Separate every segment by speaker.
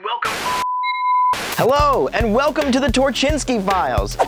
Speaker 1: welcome. Hello, and welcome to the Torchinsky Files.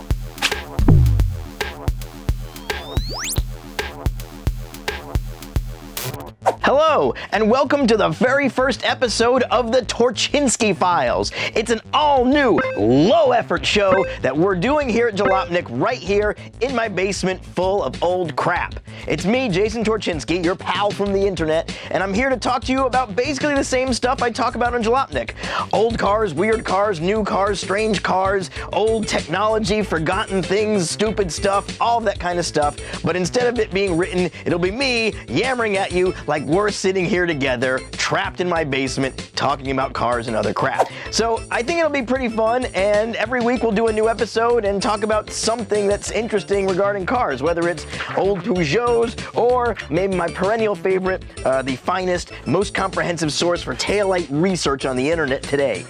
Speaker 1: Hello, and welcome to the very first episode of the Torchinsky Files. It's an all-new, low-effort show that we're doing here at Jalopnik right here in my basement full of old crap. It's me, Jason Torchinsky, your pal from the internet, and I'm here to talk to you about basically the same stuff I talk about on Jalopnik. Old cars, weird cars, new cars, strange cars, old technology, forgotten things, stupid stuff, all of that kind of stuff. But instead of it being written, it'll be me yammering at you like we're sitting here together, trapped in my basement, talking about cars and other crap. So I think it'll be pretty fun, and every week we'll do a new episode and talk about something that's interesting regarding cars, whether it's old Peugeots or maybe my perennial favorite, the finest, most comprehensive source for taillight research on the internet today.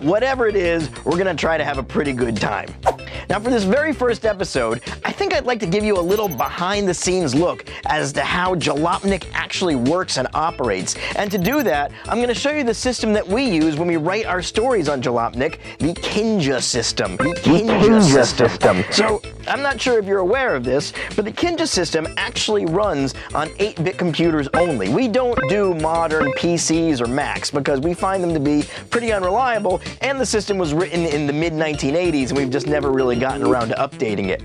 Speaker 1: Whatever it is, we're gonna try to have a pretty good time. Now for this very first episode, I think I'd like to give you a little behind the scenes look as to how Jalopnik actually works and operates. And to do that, I'm going to show you the system that we use when we write our stories on Jalopnik, the Kinja system. The Kinja system. So I'm not sure if you're aware of this, but the Kinja system actually runs on 8-bit computers only. We don't do modern PCs or Macs because we find them to be pretty unreliable, and the system was written in the mid-1980s and we've just never really gotten around to updating it.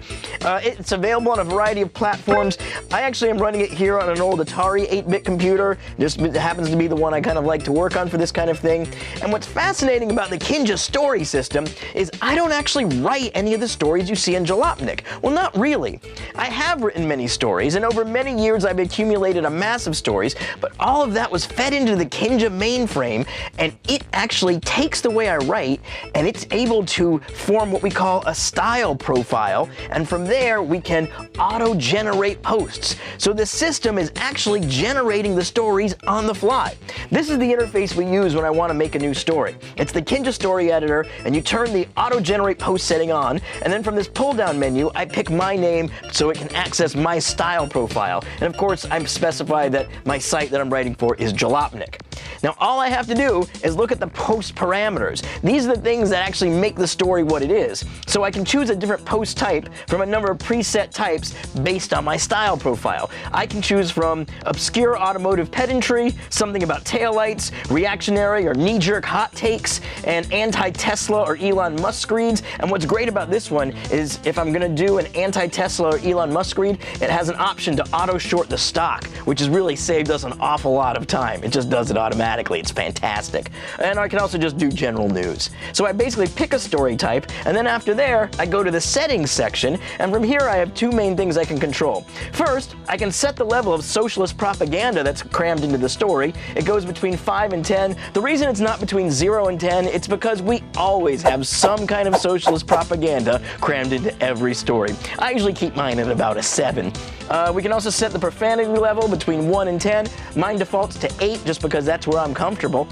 Speaker 1: It's available on a variety of platforms. I actually am running it here on an old Atari 8-bit computer. Just it happens to be the one I kind of like to work on for this kind of thing. And what's fascinating about the Kinja story system is I don't actually write any of the stories you see in Jalopnik. Well, not really. I have written many stories, and over many years I've accumulated a mass of stories, but all of that was fed into the Kinja mainframe, and it actually takes the way I write, and it's able to form what we call a style profile, and from there we can auto-generate posts. So the system is actually generating the stories on the fly. This is the interface we use when I want to make a new story. It's the Kinja story editor, and you turn the auto-generate post setting on, and then from this pull-down menu I pick my name so it can access my style profile. And of course I've specified that my site that I'm writing for is Jalopnik. Now all I have to do is look at the post parameters. These are the things that actually make the story what it is. So I can choose a different post type from a number of preset types based on my style profile. I can choose from obscure automotive pedantry, something about taillights, reactionary or knee-jerk hot takes, and anti-Tesla or Elon Musk reads. And what's great about this one is if I'm going to do an anti-Tesla or Elon Musk read, it has an option to auto-short the stock, which has really saved us an awful lot of time. It just does it automatically. It's fantastic. And I can also just do general news. So I basically pick a story type, and then after there, I go to the settings section, and from here I have two main things I can control. First, I can set the level of socialist propaganda that's crammed into the story. It goes between 5 and 10. The reason it's not between 0 and 10, it's because we always have some kind of socialist propaganda crammed into every story. I usually keep mine at about a 7. We can also set the profanity level between 1 and 10. Mine defaults to 8 just because that's where I'm comfortable.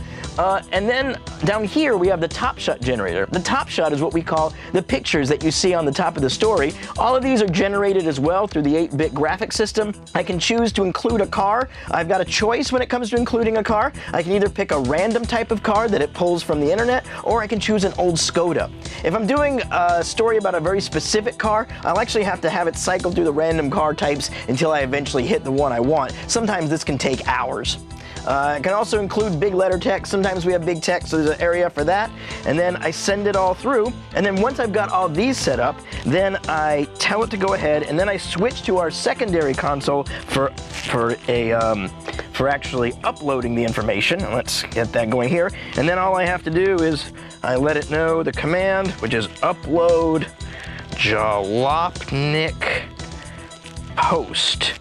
Speaker 1: And then down here we have the top shot generator. The top shot is what we call the pictures that you see on the top of the story. All of these are generated as well through the 8-bit graphic system. I can choose to include a car. I've got a choice when it comes to including a car. I can either pick a random type of car that it pulls from the internet, or I can choose an old Skoda. If I'm doing a story about a very specific car, I'll actually have to have it cycle through the random car types until I eventually hit the one I want. Sometimes this can take hours. It can also include big letter text. Sometimes we have big text, so there's an area for that. And then I send it all through. And then once I've got all these set up, then I tell it to go ahead, and then I switch to our secondary console for actually uploading the information. Let's get that going here. And then all I have to do is I let it know the command, which is upload Jalopnik post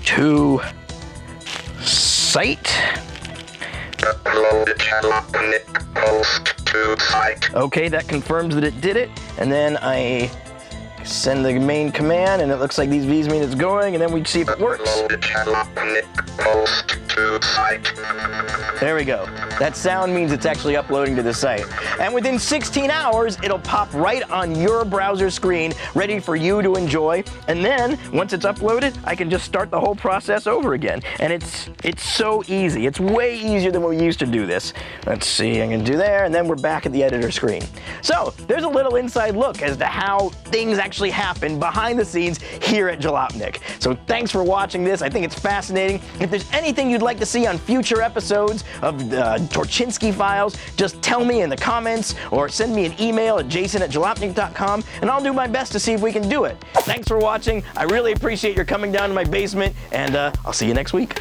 Speaker 1: to site.
Speaker 2: Upload Jalopnik post to site.
Speaker 1: Okay, that confirms that it did it, and then I send the main command, and it looks like these V's mean it's going, and then we see if it works.
Speaker 2: Upload Jalopnik post to site.
Speaker 1: There we go. That sound means it's actually uploading to the site. And within 16 hours, it'll pop right on your browser screen, ready for you to enjoy. And then, once it's uploaded, I can just start the whole process over again. And it's so easy. It's way easier than we used to do this. Let's see, I can do there, and then we're back at the editor screen. So, there's a little inside look as to how things actually happen behind the scenes here at Jalopnik. So thanks for watching this. I think it's fascinating. If there's anything you'd like to see on future episodes of the Torchinsky Files, just tell me in the comments or send me an email at jason@jalopnik.com, and I'll do my best to see if we can do it. Thanks for watching. I really appreciate your coming down to my basement, and I'll see you next week.